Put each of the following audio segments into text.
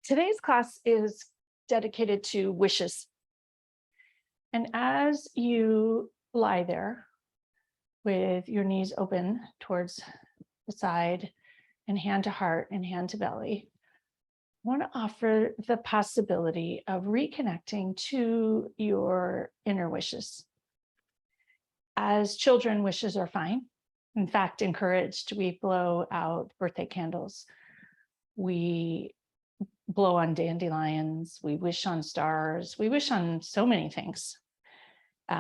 Today's class is dedicated to wishes. And as you lie there with your knees open towards the side and hand to heart and hand to belly, I want to offer the possibility of reconnecting to your inner wishes. As children, wishes are fine. In fact, encouraged. We blow out birthday candles. We blow on dandelions. We wish on stars. We wish on so many things.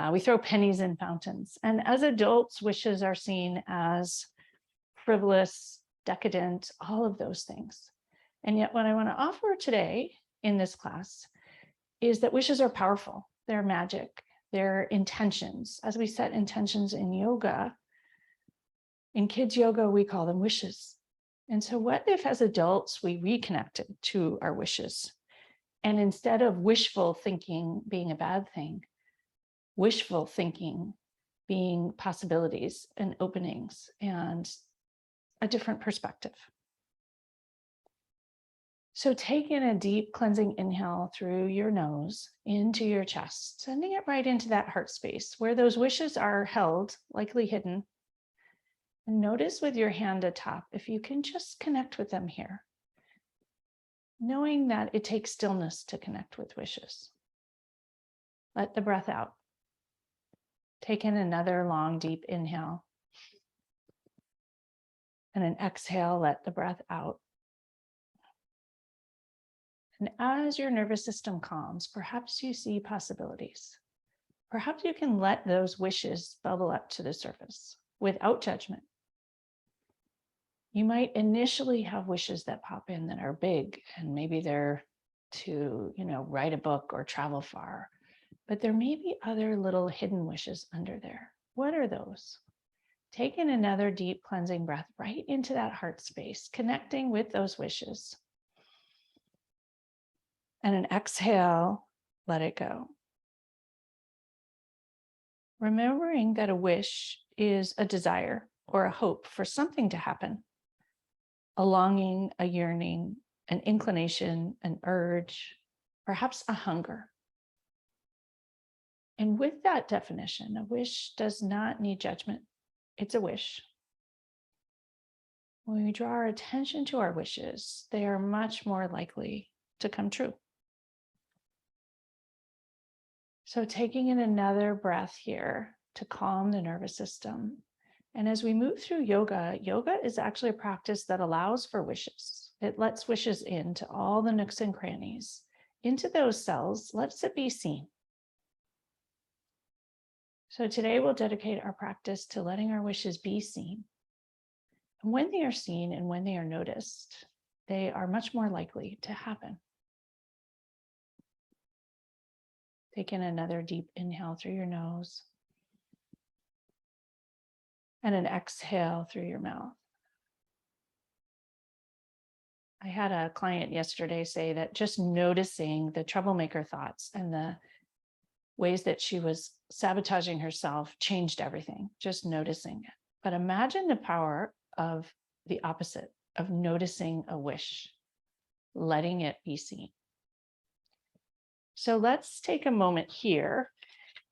We throw pennies in fountains. And as adults, wishes are seen as frivolous, decadent, all of those things. And yet what I want to offer today in this class is that wishes are powerful. They're magic. They're intentions. As we set intentions in yoga, in kids yoga, we call them wishes. And so what if as adults, we reconnected to our wishes? And instead of wishful thinking being a bad thing, wishful thinking being possibilities and openings and a different perspective. So take in a deep cleansing inhale through your nose into your chest, sending it right into that heart space where those wishes are held, likely hidden. And notice with your hand atop, if you can just connect with them here, knowing that it takes stillness to connect with wishes. Let the breath out. Take in another long, deep inhale. And an exhale, let the breath out. And as your nervous system calms, perhaps you see possibilities. Perhaps you can let those wishes bubble up to the surface without judgment. You might initially have wishes that pop in that are big, and maybe they're to, write a book or travel far, but there may be other little hidden wishes under there. What are those? Take in another deep cleansing breath right into that heart space, connecting with those wishes. And an exhale, let it go. Remembering that a wish is a desire or a hope for something to happen, a longing, a yearning, an inclination, an urge, perhaps a hunger. And with that definition, a wish does not need judgment. It's a wish. When we draw our attention to our wishes, they are much more likely to come true. So taking in another breath here to calm the nervous system. And as we move through yoga, yoga is actually a practice that allows for wishes. It lets wishes into all the nooks and crannies, into those cells, lets it be seen. So today we'll dedicate our practice to letting our wishes be seen. And when they are seen and when they are noticed, they are much more likely to happen. Take in another deep inhale through your nose and an exhale through your mouth. I had a client yesterday say that just noticing the troublemaker thoughts and the ways that she was sabotaging herself changed everything, just noticing it. But imagine the power of the opposite, of noticing a wish, letting it be seen. So let's take a moment here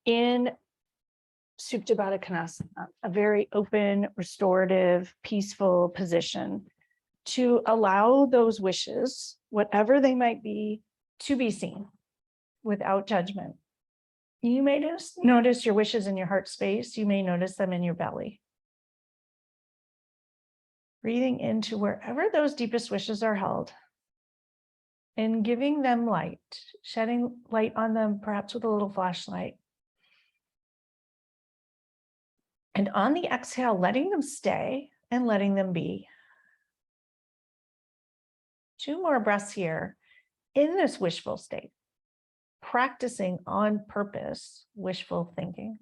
in Supta Baddha Konasana, a very open, restorative, peaceful position to allow those wishes, whatever they might be, to be seen without judgment. You may just notice your wishes in your heart space. You may notice them in your belly. Breathing into wherever those deepest wishes are held and giving them light, shedding light on them, perhaps with a little flashlight. And on the exhale, letting them stay and letting them be. 2 more breaths here in this wishful state, practicing on purpose wishful thinking.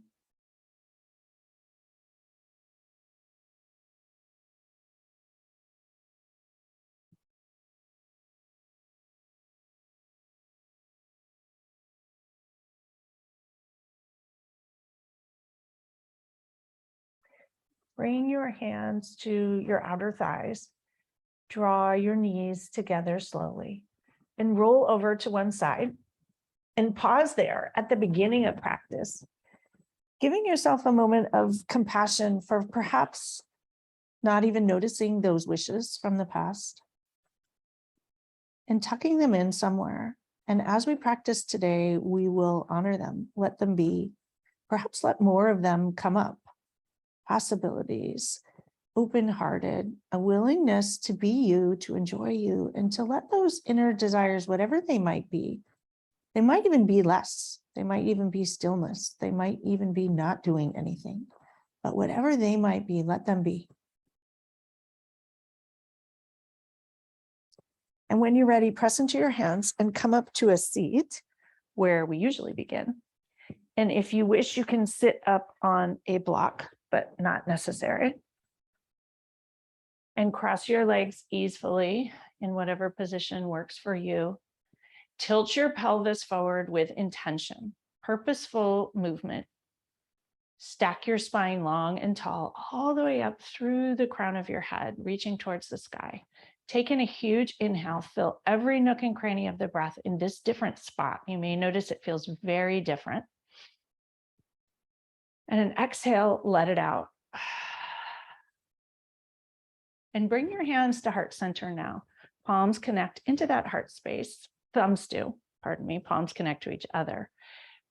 Bring your hands to your outer thighs. Draw your knees together slowly. and roll over to one side and pause there at the beginning of practice, giving yourself a moment of compassion for perhaps not even noticing those wishes from the past and tucking them in somewhere. And as we practice today, we will honor them, let them be, perhaps let more of them come up, possibilities, open-hearted, a willingness to be you, to enjoy you, and to let those inner desires, whatever they might be, they might even be less, they might even be stillness, they might even be not doing anything, but whatever they might be, let them be. And when you're ready, press into your hands and come up to a seat where we usually begin. And if you wish, you can sit up on a block, but not necessary. And cross your legs easily in whatever position works for you. Tilt your pelvis forward with intention, purposeful movement. Stack your spine long and tall, all the way up through the crown of your head, reaching towards the sky. Take in a huge inhale, fill every nook and cranny of the breath in this different spot. You may notice it feels very different. And an exhale, let it out. And bring your hands to heart center now. Palms connect into that heart space. Thumbs do, pardon me, palms connect to each other.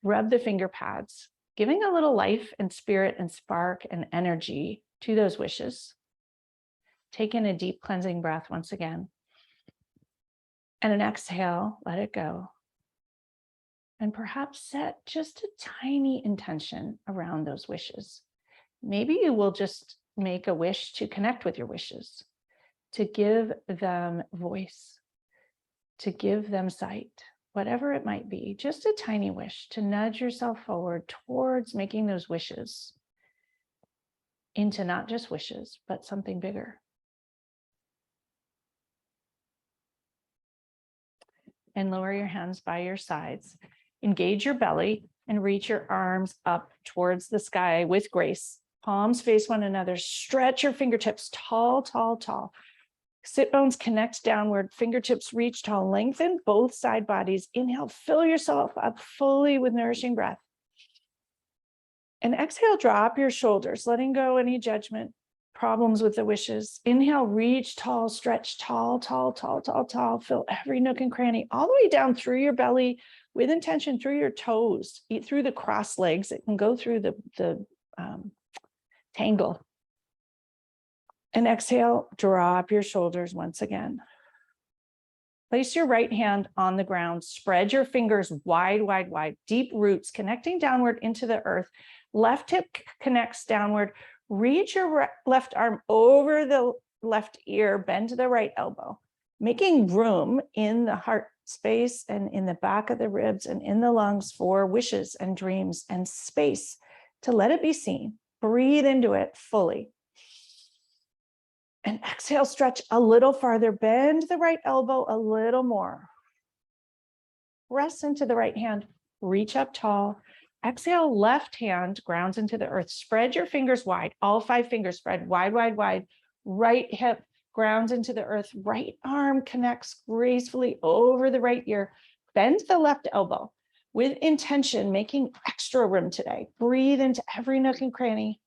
Rub the finger pads, giving a little life and spirit and spark and energy to those wishes. Take in a deep cleansing breath once again. And an exhale, let it go. And perhaps set just a tiny intention around those wishes. Maybe you will just make a wish to connect with your wishes, to give them voice, to give them sight, whatever it might be, just a tiny wish to nudge yourself forward towards making those wishes into not just wishes, but something bigger. And lower your hands by your sides. Engage your belly and reach your arms up towards the sky with grace. Palms face one another. Stretch your fingertips tall, tall, tall. Sit bones connect downward. Fingertips reach tall. Lengthen both side bodies. Inhale, fill yourself up fully with nourishing breath. And exhale, drop your shoulders, letting go any judgment, problems with the wishes. Inhale, reach tall, stretch tall, tall, tall, tall, tall. Fill every nook and cranny all the way down through your belly with intention, through your toes. Eat through the cross legs. It can go through the tangle. And exhale, drop your shoulders once again. Place your right hand on the ground. Spread your fingers wide, wide, wide. Deep roots connecting downward into the earth. Left hip connects downward. Reach your left arm over the left ear. Bend to the right elbow. Making room in the heart space and in the back of the ribs and in the lungs for wishes and dreams and space to let it be seen. Breathe into it fully. And exhale, stretch a little farther. Bend the right elbow a little more. Press into the right hand. Reach up tall. Exhale, left hand grounds into the earth. Spread your fingers wide. All 5 fingers spread wide, wide, wide. Right hip grounds into the earth. Right arm connects gracefully over the right ear. Bend the left elbow with intention, making extra room today. Breathe into every nook and cranny.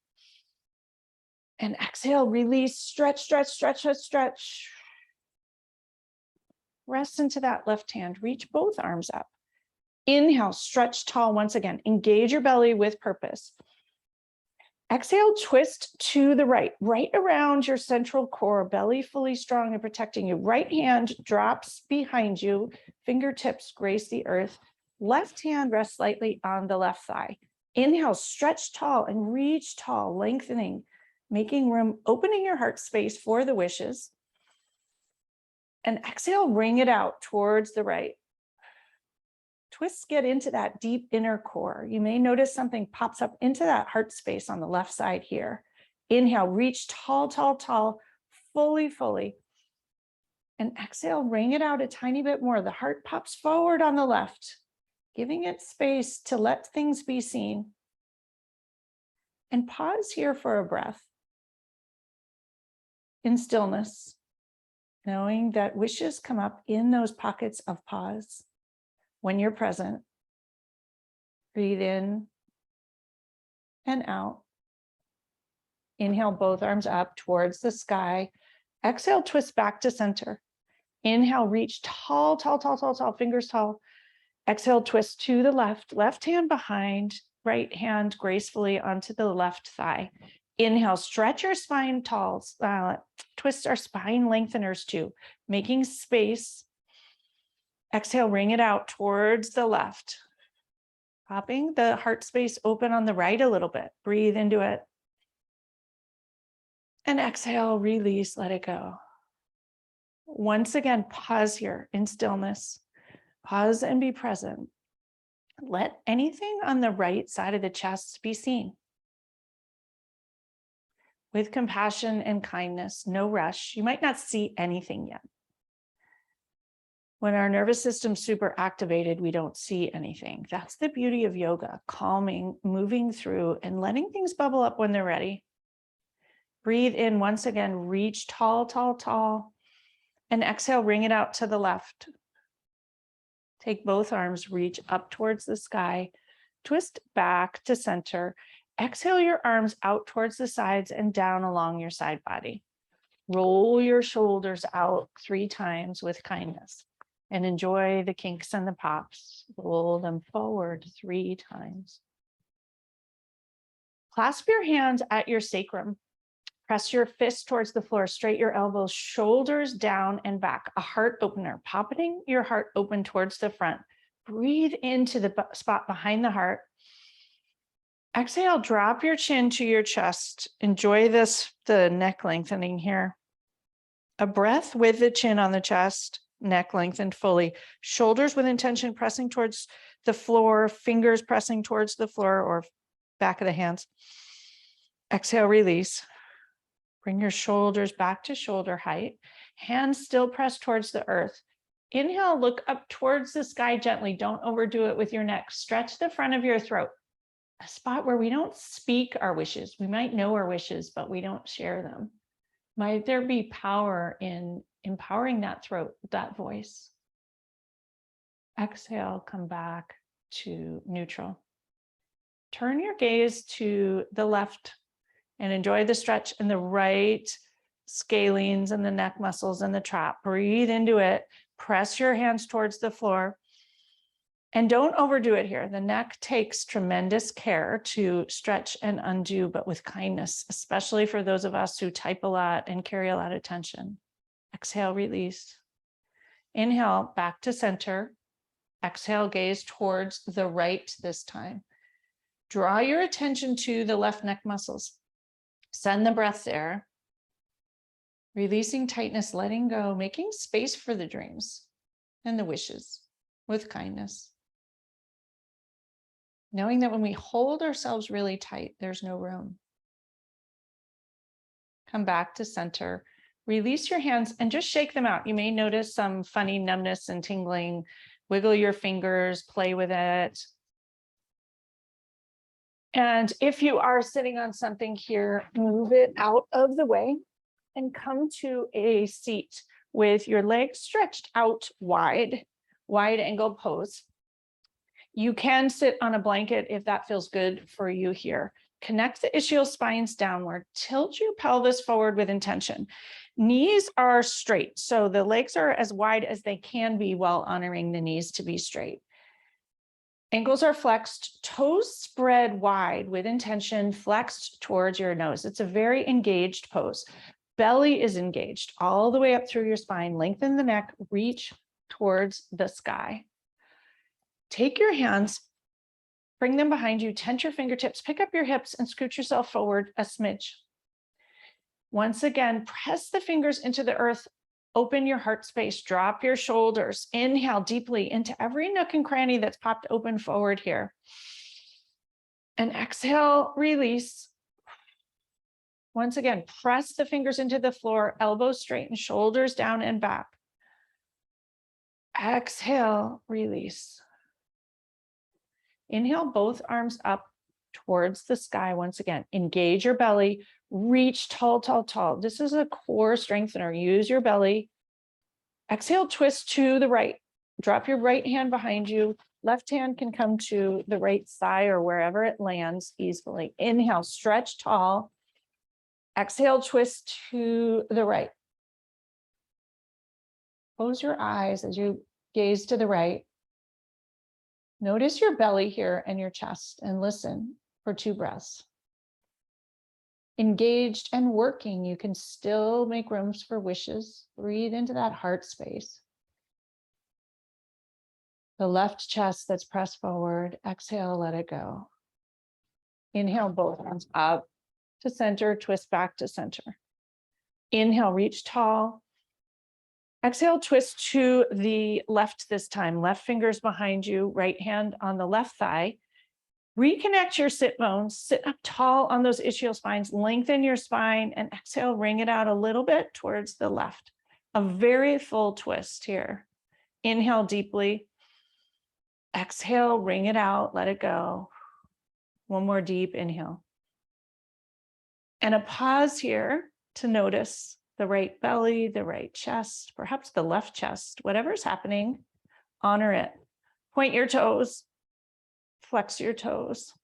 And exhale, release, stretch, stretch, stretch, stretch, stretch. Rest into that left hand. Reach both arms up. Inhale, stretch tall once again. Engage your belly with purpose. Exhale, twist to the right, right around your central core, belly fully strong and protecting you. Right hand drops behind you. Fingertips grace the earth. Left hand rests lightly on the left thigh. Inhale, stretch tall and reach tall, lengthening, making room, opening your heart space for the wishes. And exhale, bring it out towards the right. Twists get into that deep inner core. You may notice something pops up into that heart space on the left side here. Inhale, reach tall, tall, tall, fully, fully. And exhale, bring it out a tiny bit more. The heart pops forward on the left, giving it space to let things be seen. And pause here for a breath in stillness knowing that wishes come up in those pockets of pause. When you're present, breathe in and out. Inhale, both arms up towards the sky. Exhale, twist back to center. Inhale, reach tall, tall, tall, tall, tall, fingers tall. Exhale, twist to the left, left hand behind, right hand gracefully onto the left thigh. Inhale, stretch your spine tall, twist our spine lengtheners too, making space. Exhale, ring it out towards the left. Popping the heart space open on the right a little bit. Breathe into it. And exhale, release, let it go. Once again, pause here in stillness. Pause and be present. Let anything on the right side of the chest be seen. With compassion and kindness, no rush. You might not see anything yet. When our nervous system's super activated, we don't see anything. That's the beauty of yoga, calming, moving through, and letting things bubble up when they're ready. Breathe in once again, reach tall, tall, tall, and exhale, ring it out to the left. Take both arms, reach up towards the sky, twist back to center. Exhale your arms out towards the sides and down along your side body. Roll your shoulders out 3 times with kindness and enjoy the kinks and the pops. Roll them forward 3 times. Clasp your hands at your sacrum. Press your fists towards the floor, straight your elbows, shoulders down and back, a heart opener, popping your heart open towards the front. Breathe into the spot behind the heart. Exhale, drop your chin to your chest. Enjoy this, the neck lengthening here. A breath with the chin on the chest, neck lengthened fully. Shoulders with intention pressing towards the floor, fingers pressing towards the floor or back of the hands. Exhale, release. Bring your shoulders back to shoulder height. Hands still pressed towards the earth. Inhale, look up towards the sky gently. Don't overdo it with your neck. Stretch the front of your throat. A spot where we don't speak our wishes. We might know our wishes, but we don't share them. Might there be power in empowering that throat, that voice? Exhale, come back to neutral. Turn your gaze to the left and enjoy the stretch in the right scalenes and the neck muscles and the trap. Breathe into it. Press your hands towards the floor. And don't overdo it here. The neck takes tremendous care to stretch and undo, but with kindness, especially for those of us who type a lot and carry a lot of tension. Exhale, release. Inhale, back to center. Exhale, gaze towards the right this time. Draw your attention to the left neck muscles. Send the breath there. Releasing tightness, letting go, making space for the dreams and the wishes with kindness. Knowing that when we hold ourselves really tight, there's no room. Come back to center. Release your hands and just shake them out. You may notice some funny numbness and tingling. Wiggle your fingers, play with it. And if you are sitting on something here, move it out of the way and come to a seat with your legs stretched out wide angle pose. You can sit on a blanket if that feels good for you here. Connect the ischial spines downward. Tilt your pelvis forward with intention. Knees are straight, so the legs are as wide as they can be while honoring the knees to be straight. Ankles are flexed, toes spread wide with intention, flexed towards your nose. It's a very engaged pose. Belly is engaged all the way up through your spine. Lengthen the neck, reach towards the sky. Take your hands, bring them behind you, tense your fingertips, pick up your hips and scoot yourself forward a smidge. Once again, press the fingers into the earth. Open your heart space, drop your shoulders, inhale deeply into every nook and cranny that's popped open forward here. And exhale, release. Once again, press the fingers into the floor, elbows straighten, shoulders down and back. Exhale, release. Inhale, both arms up towards the sky once again. Engage your belly, reach tall, tall, tall. This is a core strengthener. Use your belly Exhale, twist to the right. Drop your right hand behind you. Left hand can come to the right side or wherever it lands easily. Inhale, stretch tall. Exhale, twist to the right. Close your eyes as you gaze to the right. Notice your belly here and your chest and listen for 2 breaths. Engaged and working, you can still make rooms for wishes. Breathe into that heart space. The left chest that's pressed forward. Exhale, let it go. Inhale, both arms up to center, twist back to center. Inhale, reach tall. Exhale, twist to the left this time. Left fingers behind you, right hand on the left thigh. Reconnect your sit bones. Sit up tall on those ischial spines. Lengthen your spine and exhale, wring it out a little bit towards the left. A very full twist here. Inhale deeply. Exhale, wring it out, let it go. One more deep inhale. And a pause here to notice the right belly, the right chest, perhaps the left chest, whatever's happening, honor it. Point your toes, flex your toes.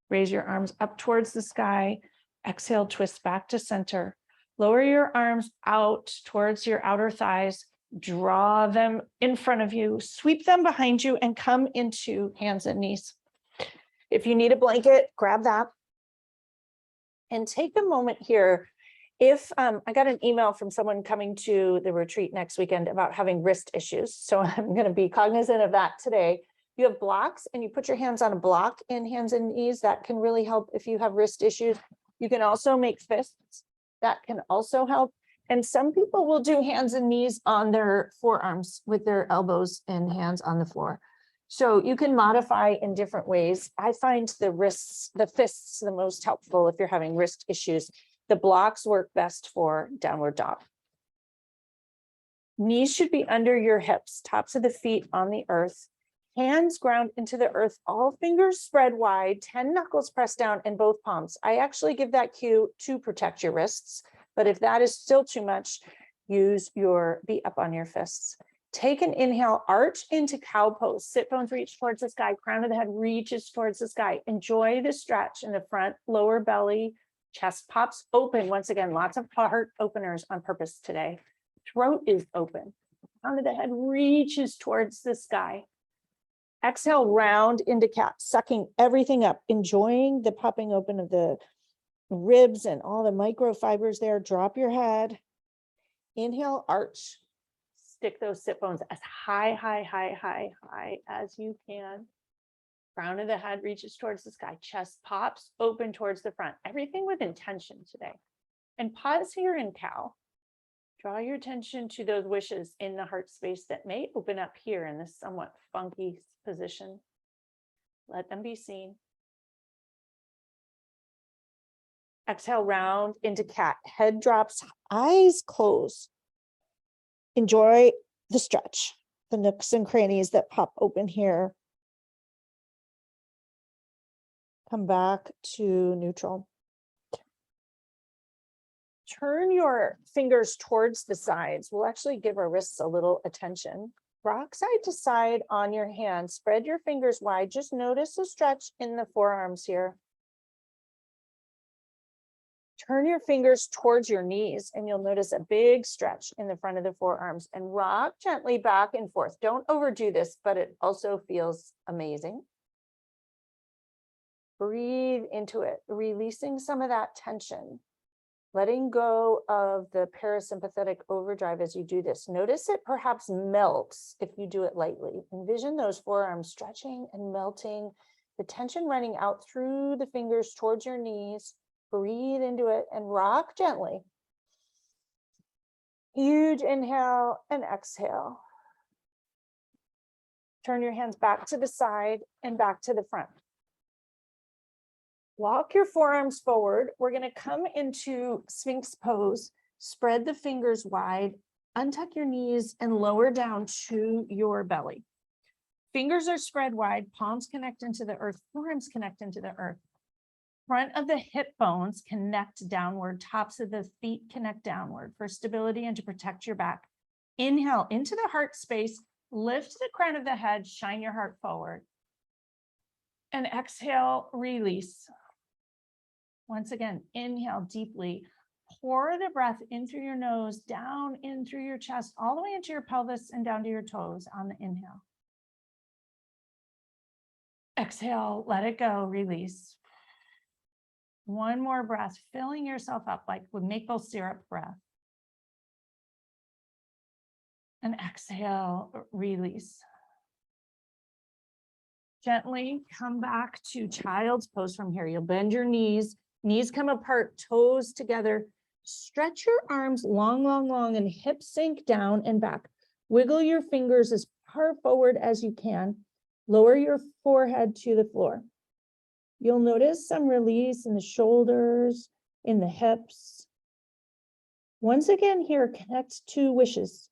Raise your arms up towards the sky. Exhale, twist back to center. Lower your arms out towards your outer thighs. Draw them in front of you, sweep them behind you, and come into hands and knees. If you need a blanket, grab that. And take a moment here. If I got an email from someone coming to the retreat next weekend about having wrist issues, so I'm going to be cognizant of that today. You have blocks and you put your hands on a block in hands and knees. That can really help if you have wrist issues. You can also make fists. That can also help. And some people will do hands and knees on their forearms with their elbows and hands on the floor. So you can modify in different ways. I find the fists the most helpful if you're having wrist issues. The blocks work best for downward dog. Knees should be under your hips, tops of the feet on the earth. Hands ground into the earth, all fingers spread wide, 10 knuckles pressed down in both palms. I actually give that cue to protect your wrists. But if that is still too much, use your be up on your fists. Take an inhale, arch into cow pose. Sit bones reach towards the sky. Crown of the head reaches towards the sky. Enjoy the stretch in the front, lower belly. Chest pops open. Once again, lots of heart openers on purpose today. Throat is open. Crown of the head reaches towards the sky. Exhale, round into cat, sucking everything up. Enjoying the popping open of the ribs and all the microfibers there. Drop your head. Inhale, arch. Stick those sit bones as high as you can. Crown of the head reaches towards the sky. Chest pops open towards the front. Everything with intention today. And pause here in cow. Draw your attention to those wishes in the heart space that may open up here in this somewhat funky position. Let them be seen. Exhale, round into cat. Head drops, eyes close. Enjoy the stretch, the nooks and crannies that pop open here. Come back to neutral. Turn your fingers towards the sides. We'll actually give our wrists a little attention. Rock side to side on your hands. Spread your fingers wide. Just notice the stretch in the forearms here. Turn your fingers towards your knees and you'll notice a big stretch in the front of the forearms, and rock gently back and forth. Don't overdo this, but it also feels amazing. Breathe into it, releasing some of that tension, letting go of the parasympathetic overdrive as you do this. Notice it perhaps melts if you do it lightly. Envision those forearms stretching and melting, the tension running out through the fingers towards your knees. Breathe into it and rock gently. Huge inhale and exhale. Turn your hands back to the side and back to the front. Walk your forearms forward. We're going to come into Sphinx Pose. Spread the fingers wide, untuck your knees and lower down to your belly. Fingers are spread wide, palms connect into the earth, forearms connect into the earth. Front of the hip bones connect downward, tops of the feet connect downward for stability and to protect your back. Inhale into the heart space, lift the crown of the head, shine your heart forward. And exhale, release. Once again, inhale deeply. Pour the breath in through your nose, down in through your chest, all the way into your pelvis and down to your toes on the inhale. Exhale, let it go, release. One more breath, filling yourself up like with maple syrup breath. And exhale, release. Gently come back to child's pose from here. You'll bend your knees come apart, toes together. Stretch your arms long, long, long, and hips sink down and back. Wiggle your fingers as far forward as you can. Lower your forehead to the floor. You'll notice some release in the shoulders, in the hips. Once again here, connect to wishes.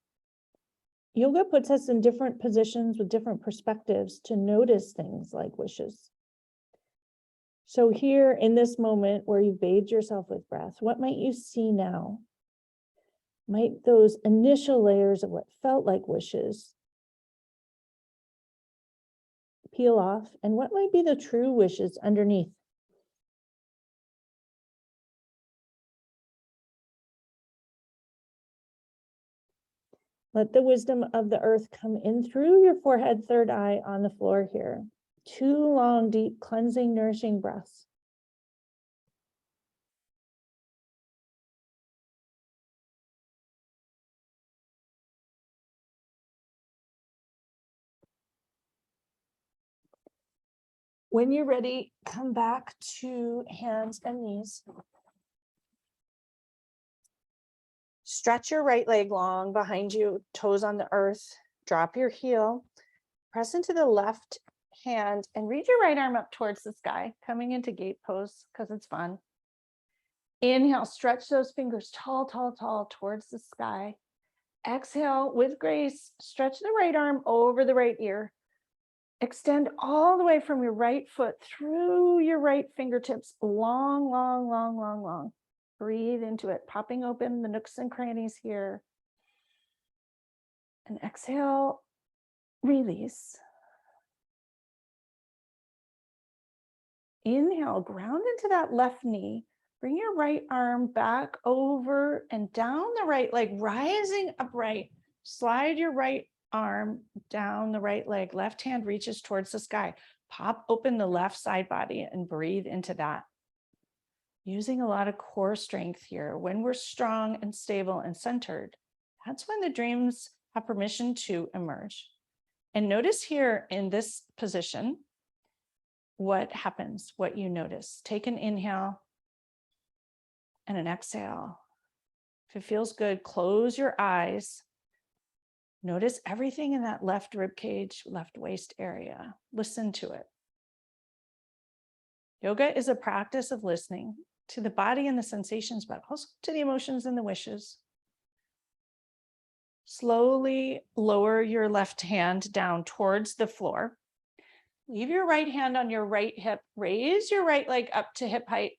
Yoga puts us in different positions with different perspectives to notice things like wishes. So here in this moment where you've bathed yourself with breath, what might you see now? Might those initial layers of what felt like wishes peel off? And what might be the true wishes underneath? Let the wisdom of the earth come in through your forehead, third eye on the floor here. 2 long, deep, cleansing, nourishing breaths. When you're ready, come back to hands and knees. Stretch your right leg long behind you, toes on the earth. Drop your heel. Press into the left hand and reach your right arm up towards the sky, coming into gate pose because it's fun. Inhale, stretch those fingers tall, tall, tall towards the sky. Exhale with grace, stretch the right arm over the right ear. Extend all the way from your right foot through your right fingertips, long, long, long, long, long. Breathe into it, popping open the nooks and crannies here. And exhale, release. Inhale, ground into that left knee. Bring your right arm back over and down the right leg, rising upright. Slide your right arm down the right leg. Left hand reaches towards the sky. Pop open the left side body and breathe into that. Using a lot of core strength here. When we're strong and stable and centered, that's when the dreams have permission to emerge. And notice here in this position, what happens, what you notice. Take an inhale and an exhale. If it feels good, close your eyes. Notice everything in that left rib cage, left waist area. Listen to it. Yoga is a practice of listening to the body and the sensations, but also to the emotions and the wishes. Slowly lower your left hand down towards the floor. Leave your right hand on your right hip. Raise your right leg up to hip height.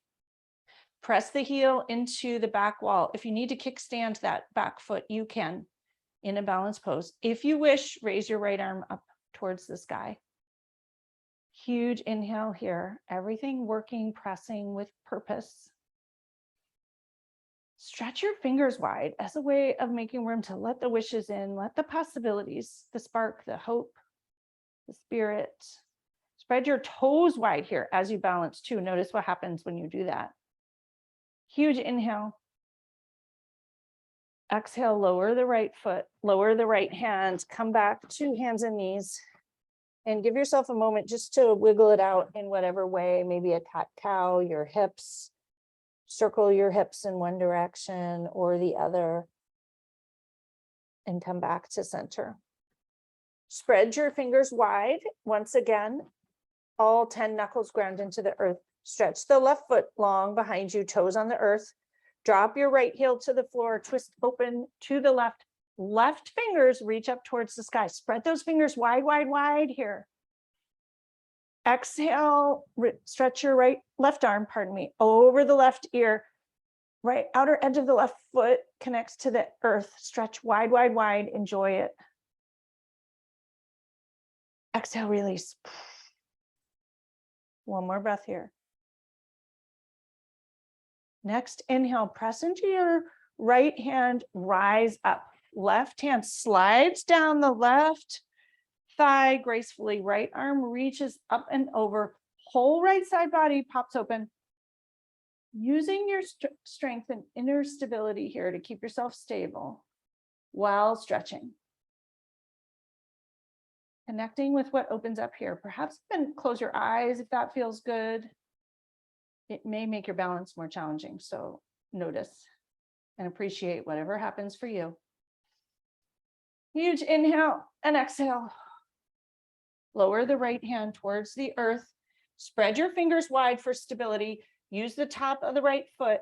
Press the heel into the back wall. If you need to kickstand that back foot, you can in a balanced pose. If you wish, raise your right arm up towards the sky. Huge inhale here. Everything working, pressing with purpose. Stretch your fingers wide as a way of making room to let the wishes in, let the possibilities, the spark, the hope, the spirit. Spread your toes wide here as you balance too. Notice what happens when you do that. Huge inhale. Exhale, lower the right foot, lower the right hand, come back to hands and knees, and give yourself a moment just to wiggle it out in whatever way, maybe a cat-cow, your hips, circle your hips in one direction or the other, and come back to center. Spread your fingers wide. Once again, all 10 knuckles ground into the earth. Stretch the left foot long behind you, toes on the earth. Drop your right heel to the floor, twist open to the left. Left fingers reach up towards the sky. Spread those fingers wide, wide, wide here. Exhale, stretch your left arm, over the left ear. Right outer edge of the left foot connects to the earth. Stretch wide, wide, wide. Enjoy it. Exhale, release. One more breath here. Next, inhale, press into your right hand, rise up. Left hand slides down the left thigh gracefully. Right arm reaches up and over. Whole right side body pops open. Using your strength and inner stability here to keep yourself stable while stretching. Connecting with what opens up here. Perhaps even close your eyes if that feels good. It may make your balance more challenging, so notice and appreciate whatever happens for you. Huge inhale and exhale. Lower the right hand towards the earth. Spread your fingers wide for stability. Use the top of the right foot.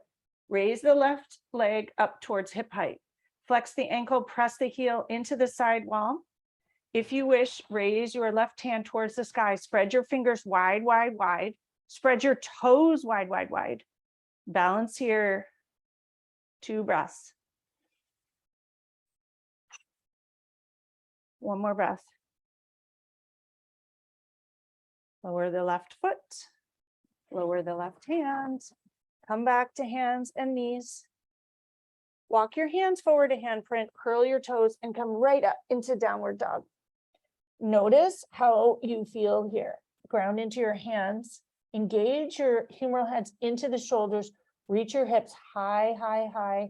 Raise the left leg up towards hip height. Flex the ankle, press the heel into the side wall. If you wish, raise your left hand towards the sky. Spread your fingers wide, wide, wide. Spread your toes wide, wide, wide. Balance here. 2 breaths. One more breath. Lower the left foot. Lower the left hand. Come back to hands and knees. Walk your hands forward to handprint, curl your toes, and come right up into downward dog. Notice how you feel here. Ground into your hands. Engage your humeral heads into the shoulders. Reach your hips high, high, high.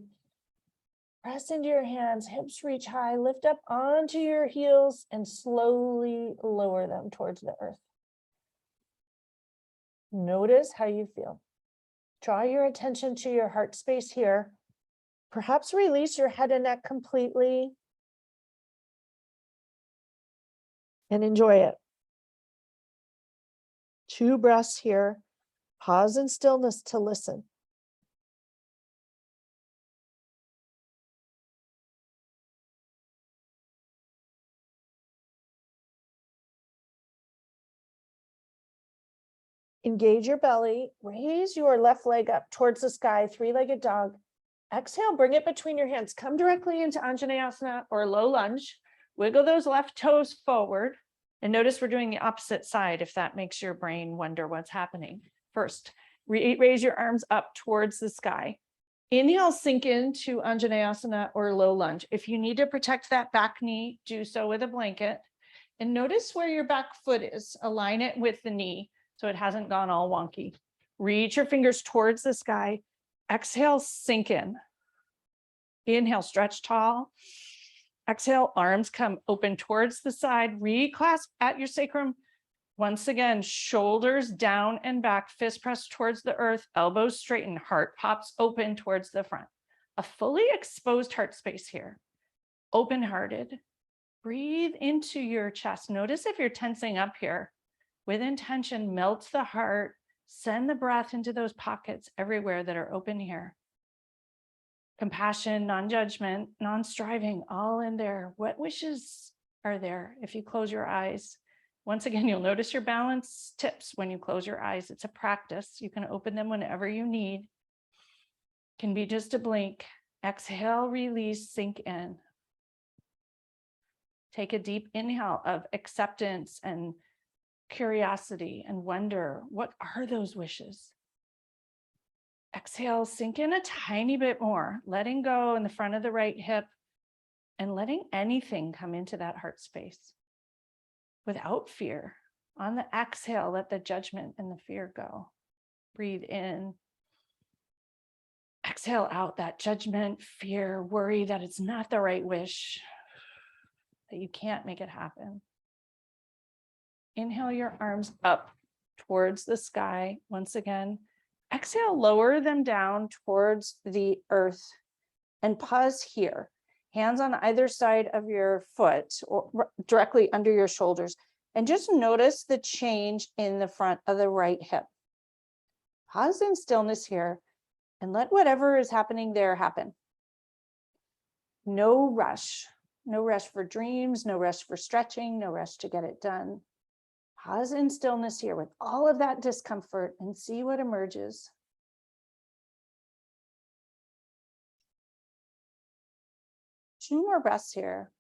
Press into your hands, hips reach high, lift up onto your heels, and slowly lower them towards the earth. Notice how you feel. Draw your attention to your heart space here. Perhaps release your head and neck completely. And enjoy it. 2 breaths here. Pause in stillness to listen. Engage your belly. Raise your left leg up towards the sky, 3-legged dog. Exhale, bring it between your hands. Come directly into Anjaneyasana or low lunge. Wiggle those left toes forward. And notice we're doing the opposite side if that makes your brain wonder what's happening. First, raise your arms up towards the sky. Inhale, sink into Anjaneyasana or low lunge. If you need to protect that back knee, do so with a blanket. And notice where your back foot is. Align it with the knee so it hasn't gone all wonky. Reach your fingers towards the sky. Exhale, sink in. Inhale, stretch tall. Exhale, arms come open towards the side. Reclasp at your sacrum. Once again, shoulders down and back, fist pressed towards the earth, elbows straighten, heart pops open towards the front. A fully exposed heart space here. Open-hearted. Breathe into your chest. Notice if you're tensing up here. With intention, melt the heart. Send the breath into those pockets everywhere that are open here. Compassion, non-judgment, non-striving, all in there. What wishes are there if you close your eyes? Once again, you'll notice your balance tips when you close your eyes. It's a practice. You can open them whenever you need. It can be just a blink. Exhale, release, sink in. Take a deep inhale of acceptance and curiosity and wonder. What are those wishes? Exhale, sink in a tiny bit more, letting go in the front of the right hip and letting anything come into that heart space without fear. On the exhale, let the judgment and the fear go. Breathe in. Exhale out that judgment, fear, worry that it's not the right wish, that you can't make it happen. Inhale your arms up towards the sky. Once again, exhale, lower them down towards the earth and pause here. Hands on either side of your foot or directly under your shoulders. And just notice the change in the front of the right hip. Pause in stillness here and let whatever is happening there happen. No rush. No rush for dreams, no rush for stretching, no rush to get it done. Pause in stillness here with all of that discomfort and see what emerges. Two more breaths here.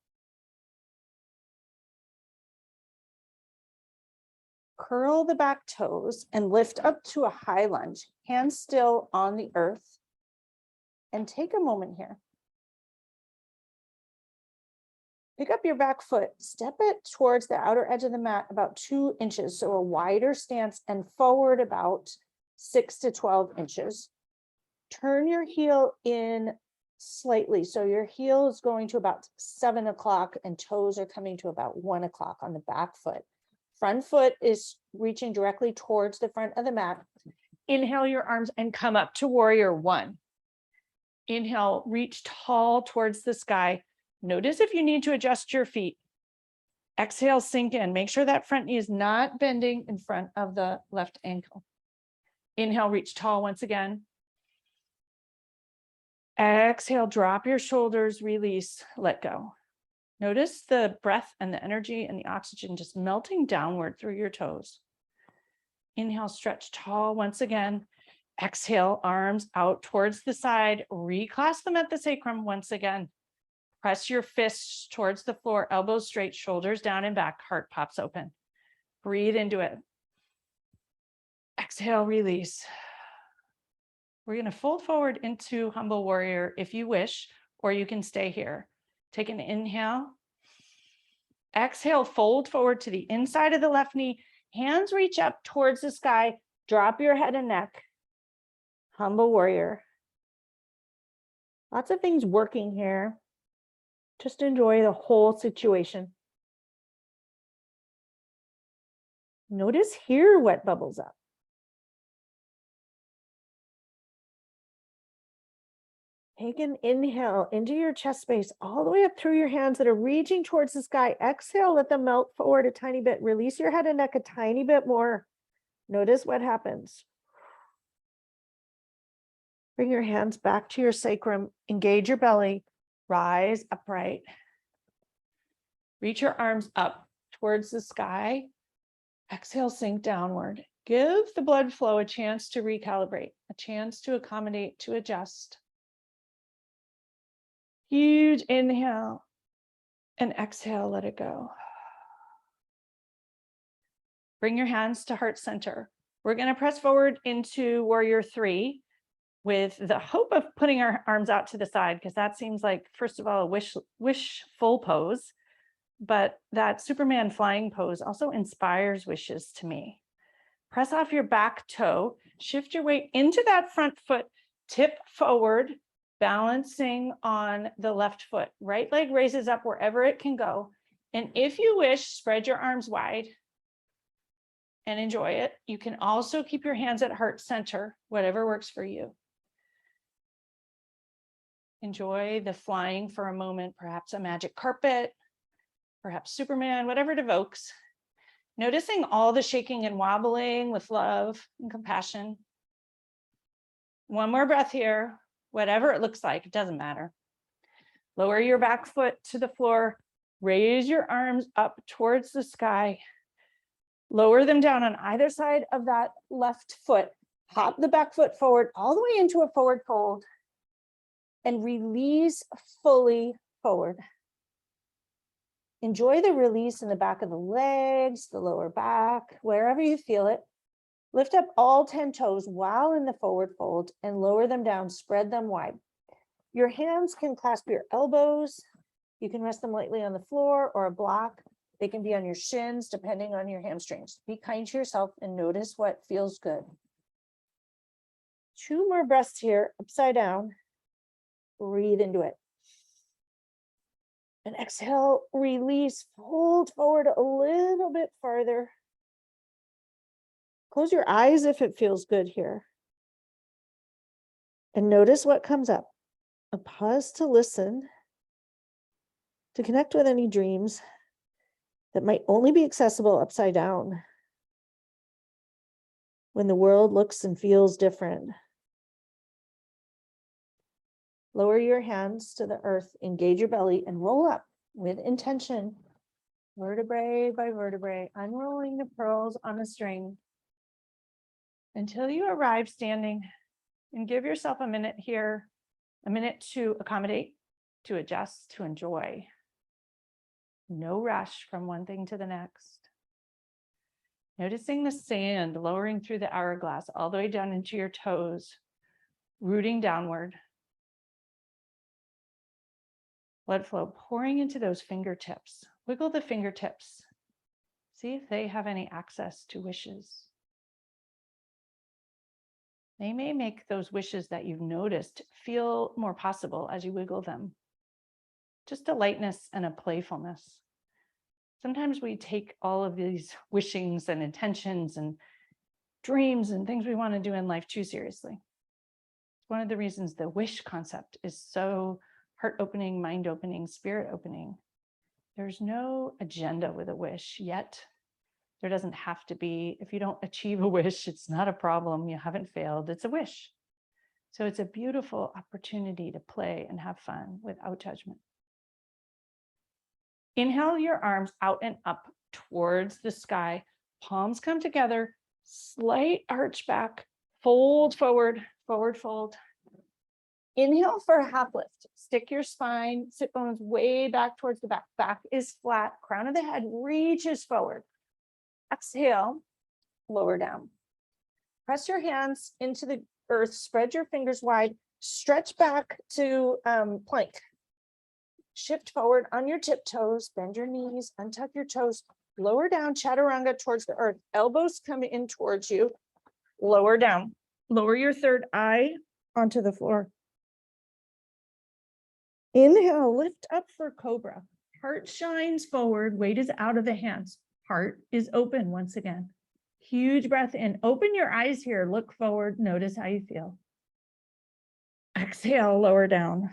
Curl the back toes and lift up to a high lunge, hands still on the earth. And take a moment here. Pick up your back foot, step it towards the outer edge of the mat about 2 inches, so a wider stance, and forward about 6 to 12 inches. Turn your heel in slightly, so your heel is going to about 7 o'clock and toes are coming to about 1 o'clock on the back foot. Front foot is reaching directly towards the front of the mat. Inhale your arms and come up to warrior one. Inhale, reach tall towards the sky. Notice if you need to adjust your feet. Exhale, sink in. Make sure that front knee is not bending in front of the left ankle. Inhale, reach tall once again. Exhale, drop your shoulders, release, let go. Notice the breath and the energy and the oxygen just melting downward through your toes. Inhale, stretch tall once again. Exhale, arms out towards the side. Reclasp them at the sacrum once again. Press your fists towards the floor, elbows straight, shoulders down and back, heart pops open. Breathe into it. Exhale, release. We're going to fold forward into humble warrior if you wish, or you can stay here. Take an inhale. Exhale, fold forward to the inside of the left knee. Hands reach up towards the sky. Drop your head and neck. Humble warrior. Lots of things working here. Just enjoy the whole situation. Notice here what bubbles up. Take an inhale into your chest space, all the way up through your hands that are reaching towards the sky. Exhale, let them melt forward a tiny bit. Release your head and neck a tiny bit more. Notice what happens. Bring your hands back to your sacrum. Engage your belly. Rise upright. Reach your arms up towards the sky. Exhale, sink downward. Give the blood flow a chance to recalibrate, a chance to accommodate, to adjust. Huge inhale and exhale, let it go. Bring your hands to heart center. We're going to press forward into warrior three with the hope of putting our arms out to the side, because that seems like, first of all, a wishful pose, but that Superman flying pose also inspires wishes to me. Press off your back toe, shift your weight into that front foot, tip forward, balancing on the left foot. Right leg raises up wherever it can go. And if you wish, spread your arms wide and enjoy it. You can also keep your hands at heart center, whatever works for you. Enjoy the flying for a moment, perhaps a magic carpet, perhaps Superman, whatever it evokes. Noticing all the shaking and wobbling with love and compassion. One more breath here, whatever it looks like, it doesn't matter. Lower your back foot to the floor, raise your arms up towards the sky. Lower them down on either side of that left foot. Hop the back foot forward all the way into a forward fold. And release fully forward. Enjoy the release in the back of the legs, the lower back, wherever you feel it. Lift up all 10 toes while in the forward fold and lower them down, spread them wide. Your hands can clasp your elbows. You can rest them lightly on the floor or a block. They can be on your shins, depending on your hamstrings. Be kind to yourself and notice what feels good. 2 more breaths here, upside down. Breathe into it. And exhale, release, fold forward a little bit farther. Close your eyes if it feels good here. And notice what comes up. A pause to listen, to connect with any dreams that might only be accessible upside down, when the world looks and feels different. Lower your hands to the earth, engage your belly, and roll up with intention. vertebrae by vertebrae, unrolling the pearls on a string until you arrive standing. And give yourself a minute here, a minute to accommodate, to adjust, to enjoy. No rush from one thing to the next. Noticing the sand lowering through the hourglass all the way down into your toes, rooting downward. Blood flow pouring into those fingertips. Wiggle the fingertips. See if they have any access to wishes. They may make those wishes that you've noticed feel more possible as you wiggle them. Just a lightness and a playfulness. Sometimes we take all of these wishings and intentions and dreams and things we want to do in life too seriously. It's one of the reasons the wish concept is so heart-opening, mind-opening, spirit-opening. There's no agenda with a wish yet. There doesn't have to be. If you don't achieve a wish, it's not a problem. You haven't failed. It's a wish. So it's a beautiful opportunity to play and have fun without judgment. Inhale your arms out and up towards the sky. Palms come together. Slight arch back. Fold forward, forward fold. Inhale for a half lift. Stick your spine, sit bones way back towards the back. Back is flat. Crown of the head reaches forward. Exhale, lower down. Press your hands into the earth, spread your fingers wide, stretch back to plank. Shift forward on your tiptoes, bend your knees, untuck your toes, lower down, chaturanga towards the earth. Elbows come in towards you, lower down. Lower your third eye onto the floor. Inhale, lift up for cobra. Heart shines forward, weight is out of the hands. Heart is open once again. Huge breath in. Open your eyes here. Look forward. Notice how you feel. Exhale, lower down.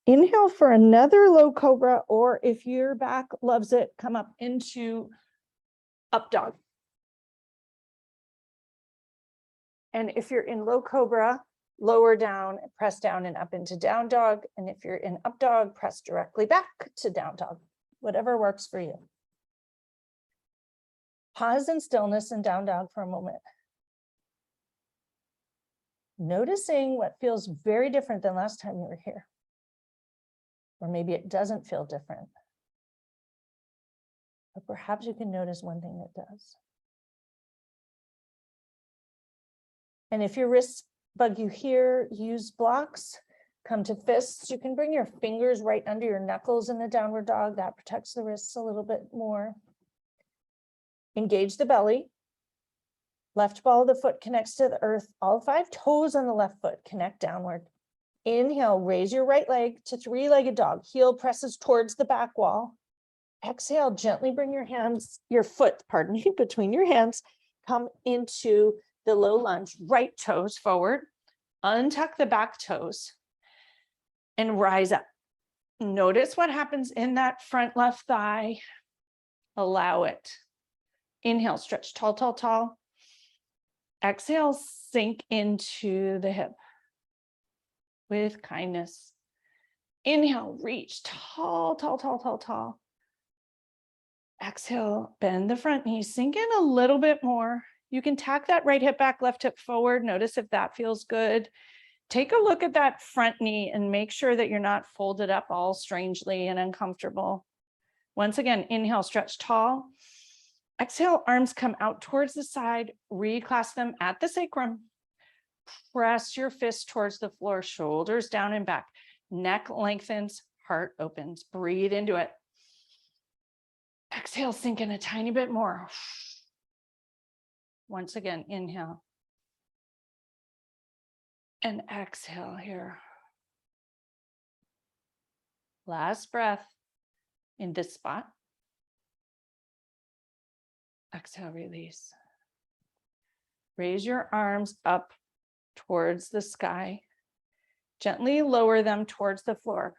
Inhale for another low cobra, or if your back loves it, come up into up dog. And if you're in low cobra, lower down, press down and up into down dog. And if you're in up dog, press directly back to down dog. Whatever works for you. Pause in stillness and down dog for a moment. Noticing what feels very different than last time you were here. Or maybe it doesn't feel different. But perhaps you can notice one thing that does. And if your wrists bug you here, use blocks. Come to fists. You can bring your fingers right under your knuckles in the downward dog. That protects the wrists a little bit more. Engage the belly. Left ball of the foot connects to the earth. All 5 toes on the left foot connect downward. Inhale, raise your right leg to three-legged dog. Heel presses towards the back wall. Exhale, gently bring your foot, between your hands. Come into the low lunge, right toes forward. Untuck the back toes. And rise up. Notice what happens in that front left thigh. Allow it. Inhale, stretch tall, tall, tall. Exhale, sink into the hip with kindness. Inhale, reach tall, tall, tall, tall, tall. Exhale, bend the front knee, sink in a little bit more. You can tack that right hip back, left hip forward. Notice if that feels good. Take a look at that front knee and make sure that you're not folded up all strangely and uncomfortable. Once again, inhale, stretch tall. Exhale, arms come out towards the side. Reclasp them at the sacrum. Press your fist towards the floor, shoulders down and back. Neck lengthens, heart opens. Breathe into it. Exhale, sink in a tiny bit more. Once again, inhale. And exhale here. Last breath in this spot. Exhale, release. Raise your arms up towards the sky. Gently lower them towards the floor.